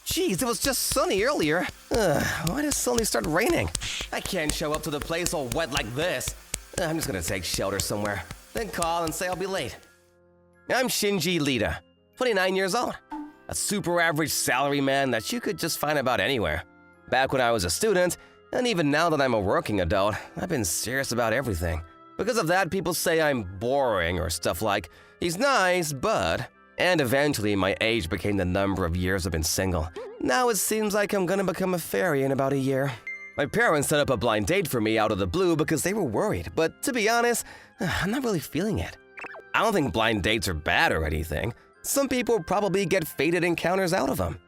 Jeez, it was just sunny earlier. Why did it suddenly start raining? I can't show up to the place all wet like this. I'm just gonna take shelter somewhere, then call and say I'll be late. I'm Shinji Lita, 29 years old. A super average salaryman that you could just find about anywhere. Back when I was a student, and even now that I'm a working adult, I've been serious about everything. Because of that, people say I'm boring or stuff like, he's nice, but... And eventually, my age became the number of years I've been single. Now it seems like I'm gonna become a fairy in about a year. My parents set up a blind date for me out of the blue because they were worried, but to be honest, I'm not really feeling it. I don't think blind dates are bad or anything. Some people probably get fated encounters out of them.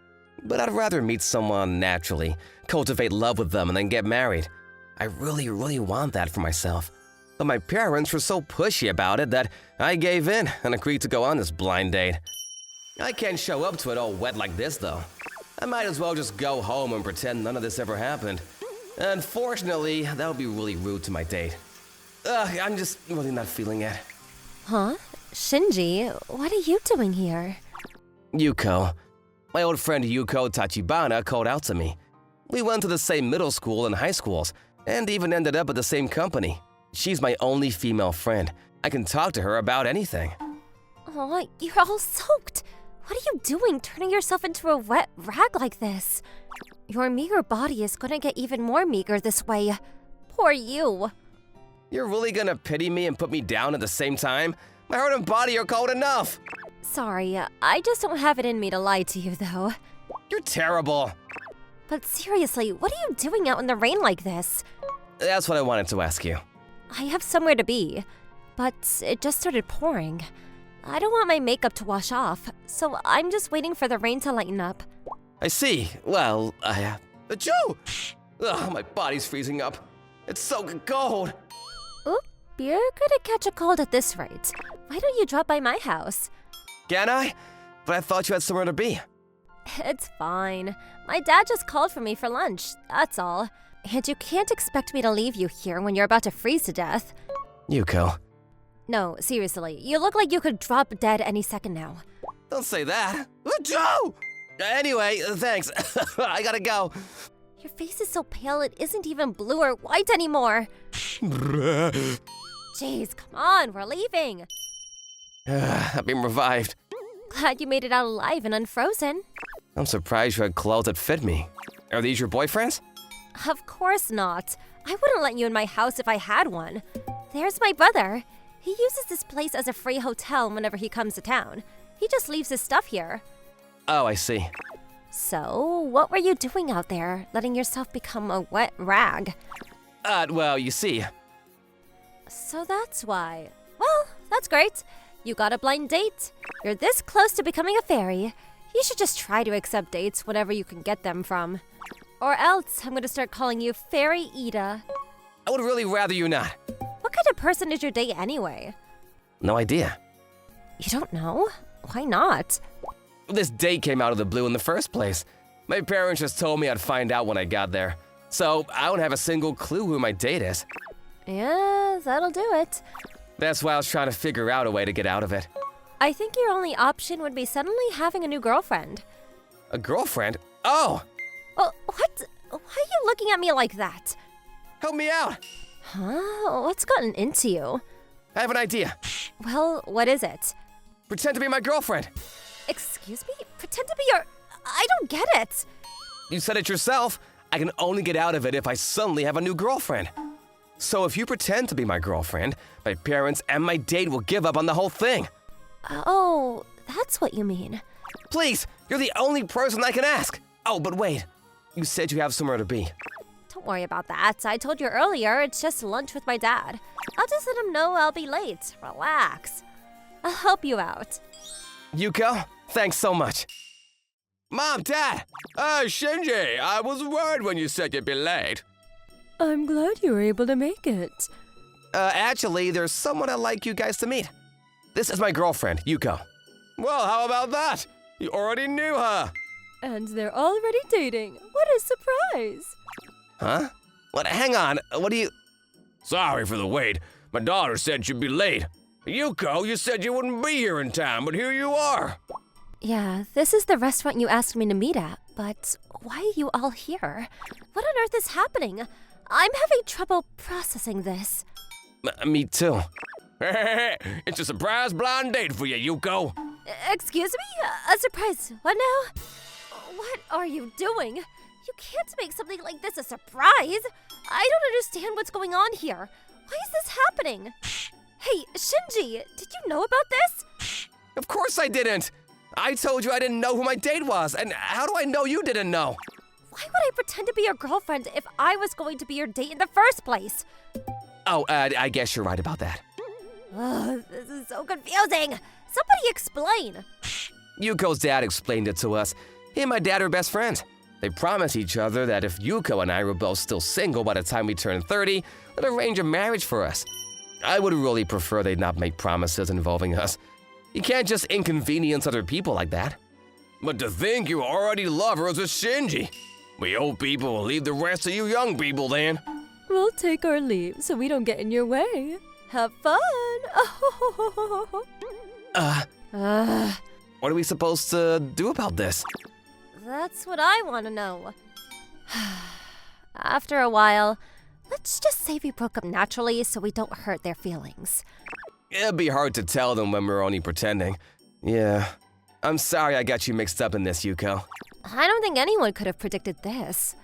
But I'd rather meet someone naturally, cultivate love with them, and then get married. I really want that for myself. But my parents were so pushy about it that I gave in and agreed to go on this blind date. I can't show up to it all wet like this, though. I might as well just go home and pretend none of this ever happened. Unfortunately, that would be really rude to my date. I'm just really not feeling it. Huh? Shinji, what are you doing here? Yuko. My old friend Yuko Tachibana called out to me. We went to the same middle school and high schools, and even ended up at the same company. She's my only female friend. I can talk to her about anything. Oh, you're all soaked. What are you doing, turning yourself into a wet rag like this? Your meager body is gonna get even more meager this way. Poor you. You're really gonna pity me and put me down at the same time? My heart and body are cold enough. Sorry, I just don't have it in me to lie to you, though. You're terrible. But seriously, what are you doing out in the rain like this? That's what I wanted to ask you. I have somewhere to be, but it just started pouring. I don't want my makeup to wash off, so I'm just waiting for the rain to lighten up. I see. Well, Achoo! Ugh, my body's freezing up. It's so cold. Oop, you're gonna catch a cold at this rate. Why don't you drop by my house? Can I? But I thought you had somewhere to be. It's fine. My dad just called for me for lunch, that's all. And you can't expect me to leave you here when you're about to freeze to death. Yuko. No, seriously, you look like you could drop dead any second now. Don't say that. Achoo! Anyway, thanks. I gotta go. Your face is so pale it isn't even blue or white anymore. Jeez, come on, we're leaving. I've been revived. Glad you made it out alive and unfrozen. I'm surprised you had clothes that fit me. Are these your boyfriends? Of course not. I wouldn't let you in my house if I had one. There's my brother. He uses this place as a free hotel whenever he comes to town. He just leaves his stuff here. Oh, I see. So, what were you doing out there, letting yourself become a wet rag? Well, you see. So that's why. Well, that's great. You got a blind date. You're this close to becoming a fairy. You should just try to accept dates whenever you can get them from. Or else, I'm gonna start calling you Fairy Ida. I would really rather you not. What kind of person is your date anyway? No idea. You don't know? Why not? This date came out of the blue in the first place. My parents just told me I'd find out when I got there. So I don't have a single clue who my date is. Yeah, that'll do it. That's why I was trying to figure out a way to get out of it. I think your only option would be suddenly having a new girlfriend. A girlfriend? Oh! Oh, what? Why are you looking at me like that? Help me out! Huh? What's gotten into you? I have an idea. Well, what is it? Pretend to be my girlfriend. Excuse me? Pretend to be your... I don't get it. You said it yourself. I can only get out of it if I suddenly have a new girlfriend. So if you pretend to be my girlfriend, my parents and my date will give up on the whole thing. Oh, that's what you mean. Please, you're the only person I can ask. Oh, but wait. You said you have somewhere to be. Don't worry about that. I told you earlier, it's just lunch with my dad. I'll just let him know I'll be late. Relax. I'll help you out. Yuko, thanks so much. Mom, Dad! Shinji, I was worried when you said you'd be late. I'm glad you were able to make it. Actually, there's someone I'd like you guys to meet. This is my girlfriend, Yuko. Well, how about that? You already knew her. And they're already dating. What a surprise! Huh? What? Hang on. What do you... Sorry for the wait. My daughter said she'd be late. Yuko, you said you wouldn't be here in time, but here you are. Yeah, this is the restaurant you asked me to meet at, but why are you all here? What on earth is happening? I'm having trouble processing this. Me too. It's a surprise blind date for you, Yuko. Excuse me? A surprise? What now? What are you doing? You can't make something like this a surprise. I don't understand what's going on here. Why is this happening? Hey, Shinji, did you know about this? Of course I didn't. I told you I didn't know who my date was, and how do I know you didn't know? Why would I pretend to be your girlfriend if I was going to be your date in the first place? Oh, I guess you're right about that. Ugh, this is so confusing. Somebody explain. Yuko's dad explained it to us. He and my dad are best friends. They promised each other that if Yuko and I were both still single by the time we turned 30, they'd arrange a marriage for us. I would really prefer they'd not make promises involving us. You can't just inconvenience other people like that. But to think you already love her as a Shinji. We old people will leave the rest of you young people then. We'll take our leave so we don't get in your way. Have fun. What are we supposed to do about this? That's what I want to know. After a while, let's just say we broke up naturally so we don't hurt their feelings. It'd be hard to tell them when we're only pretending. Yeah. I'm sorry I got you mixed up in this, Yuko. I don't think anyone could have predicted this.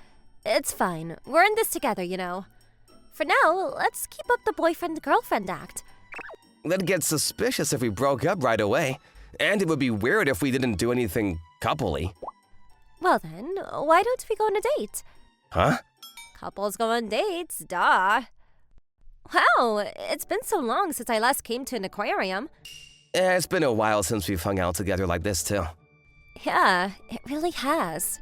It's fine. We're in this together, you know. For now, let's keep up the boyfriend-girlfriend act. That'd get suspicious if we broke up right away. And it would be weird if we didn't do anything coupley. Well then, why don't we go on a date? Huh? Couples go on dates, duh. Wow, it's been so long since I last came to an aquarium. It's been a while since we've hung out together like this, too. Yeah, it really has.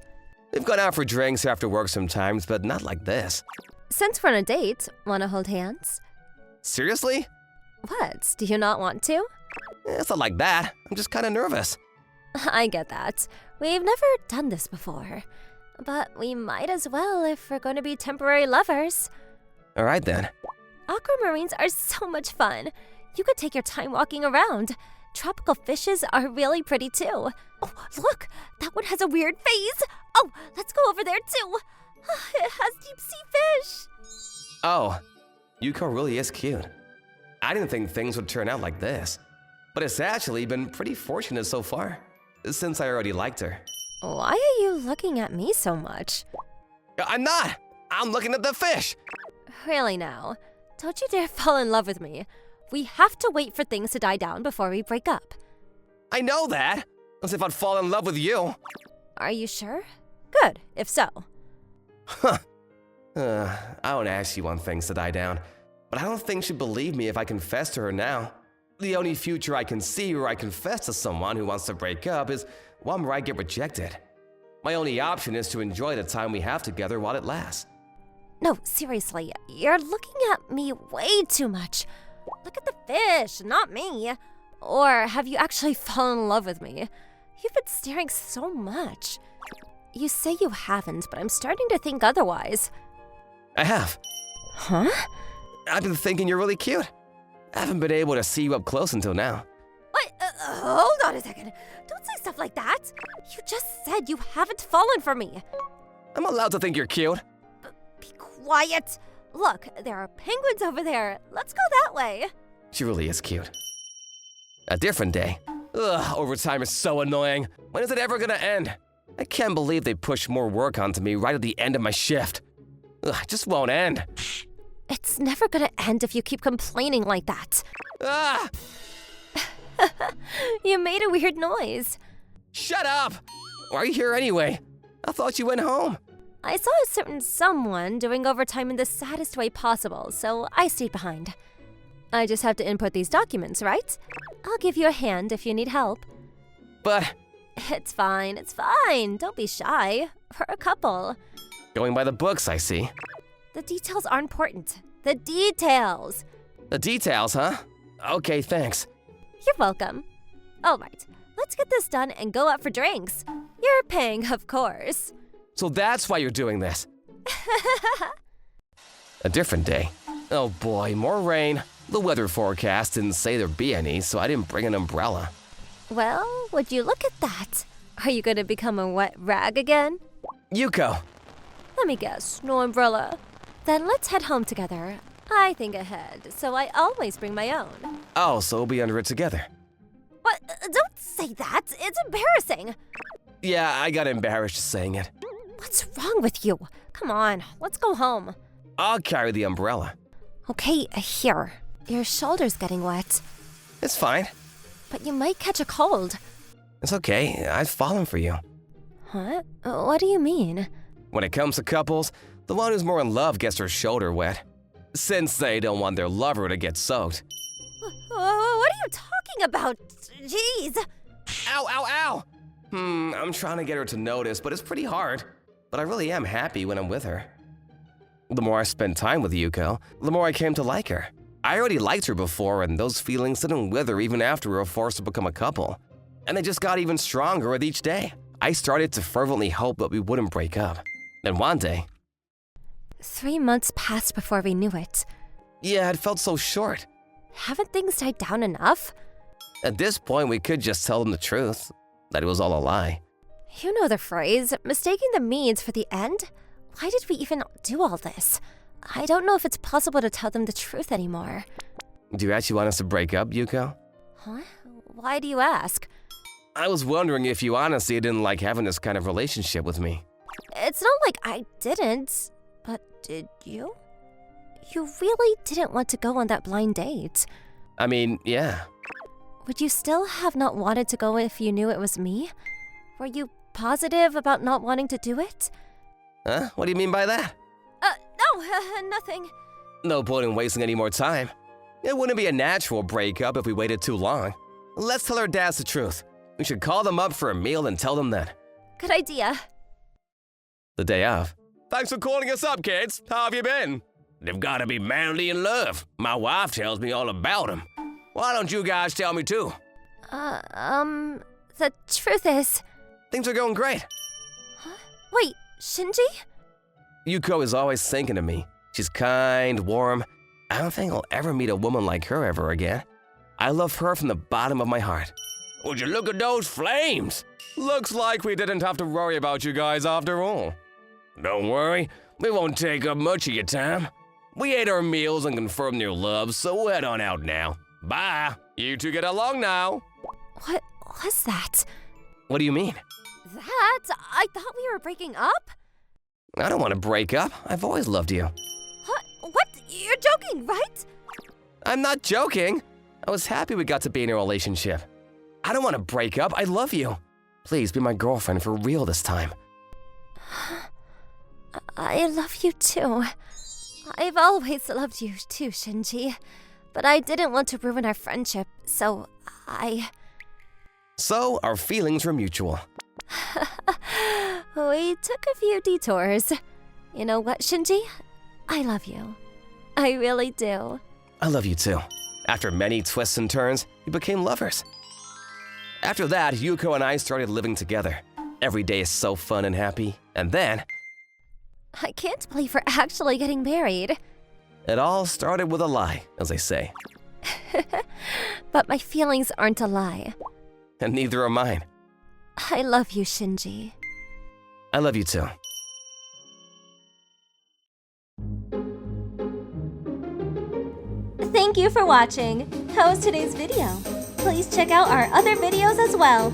We've gone out for drinks after work sometimes, but not like this. Since we're on a date, wanna hold hands? Seriously? What, do you not want to? It's not like that. I'm just kind of nervous. I get that. We've never done this before. But we might as well if we're going to be temporary lovers. All right, then. Aquamarines are so much fun. You could take your time walking around. Tropical fishes are really pretty too. Oh, look! That one has a weird face! Oh, let's go over there too! It has deep sea fish! Oh, Yuko really is cute. I didn't think things would turn out like this. But it's actually been pretty fortunate so far, since I already liked her. Why are you looking at me so much? I'm not! I'm looking at the fish! Really now? Don't you dare fall in love with me. We have to wait for things to die down before we break up. I know that! As if I'd fall in love with you. Are you sure? Good, if so. Huh. I don't ask you want things to die down, but I don't think she'd believe me if I confess to her now. The only future I can see where I confess to someone who wants to break up is one where I get rejected. My only option is to enjoy the time we have together while it lasts. No, seriously, you're looking at me way too much. Look at the fish, not me. Or have you actually fallen in love with me? You've been staring so much. You say you haven't, but I'm starting to think otherwise. I have. Huh? I've been thinking you're really cute. I haven't been able to see you up close until now. What? Hold on a second. Don't say stuff like that. You just said you haven't fallen for me. I'm allowed to think you're cute. Be quiet. Look, there are penguins over there. Let's go that way. She really is cute. A different day. Ugh, overtime is so annoying. When is it ever gonna end? I can't believe they pushed more work onto me right at the end of my shift. Ugh, it just won't end. It's never gonna end if you keep complaining like that. Ah! You made a weird noise. Shut up! Why are you here anyway? I thought you went home. I saw a certain someone doing overtime in the saddest way possible, so I stayed behind. I just have to input these documents, right? I'll give you a hand if you need help. But It's fine, it's fine. Don't be shy. We're a couple. going by the books, I see. The details are important. The details. The details, huh? Okay, thanks. You're welcome. All right, let's get this done and go out for drinks. You're paying, of course. So that's why you're doing this. A different day. Oh boy, more rain. The weather forecast didn't say there'd be any, so I didn't bring an umbrella. Well, would you look at that? Are you gonna become a wet rag again? Yuko. Let me guess, no umbrella. Then let's head home together. I think ahead, so I always bring my own. Oh, so we'll be under it together. What? Don't say that. It's embarrassing. Yeah, I got embarrassed just saying it. What's wrong with you? Come on, let's go home. I'll carry the umbrella. Okay, here. Your shoulder's getting wet, It's fine. but you might catch a cold. It's okay. I've fallen for you. Huh? What do you mean? When it comes to couples, the one who's more in love gets her shoulder wet. Since they don't want their lover to get soaked. What are you talking about? Jeez. Ow, ow, ow! I'm trying to get her to notice, but it's pretty hard. But I really am happy when I'm with her. The more I spend time with Yuko, the more I came to like her. I already liked her before, and those feelings didn't wither even after we were forced to become a couple. And they just got even stronger with each day. I started to fervently hope that we wouldn't break up. Then one day, 3 months passed before we knew it. yeah, it felt so short. Haven't things died down enough? At this point, we could just tell them the truth, that it was all a lie. You know the phrase, mistaking the means for the end? Why did we even do all this? I don't know if it's possible to tell them the truth anymore. Do you actually want us to break up, Yuko? Huh? Why do you ask? I was wondering if you honestly didn't like having this kind of relationship with me. It's not like I didn't, but did you? You really didn't want to go on that blind date. I mean, yeah. Would you still have not wanted to go if you knew it was me? Were you positive about not wanting to do it? Huh? What do you mean by that? No, nothing. No point in wasting any more time. It wouldn't be a natural breakup if we waited too long. Let's tell our dads the truth. We should call them up for a meal and tell them that. Good idea. The day of. Thanks for calling us up, kids. How have you been? They've got to be madly in love. My wife tells me all about them. Why don't you guys tell me too? The truth is... Things are going great. Wait, Shinji? Yuko is always thinking of me. She's kind, warm. I don't think I'll ever meet a woman like her ever again. I love her from the bottom of my heart. Would you look at those flames? Looks like we didn't have to worry about you guys after all. Don't worry, we won't take up much of your time. We ate our meals and confirmed your love, so we'll head on out now. Bye. You two get along now. What was that? What do you mean? That? I thought we were breaking up? I don't want to break up. I've always loved you. What? You're joking, right? I'm not joking. I was happy we got to be in a relationship. I don't want to break up. I love you. Please be my girlfriend for real this time. I love you too. I've always loved you too, Shinji. But I didn't want to ruin our friendship, so So, our feelings were mutual. We took a few detours. You know what, Shinji? I love you. I really do. I love you too. After many twists and turns, we became lovers. After that, Yuko and I started living together. Every day is so fun and happy. And then, I can't believe we're actually getting married. it all started with a lie, as they say. But my feelings aren't a lie. And neither are mine. I love you, Shinji. I love you too. Thank you for watching. How was today's video? Please check out our other videos as well.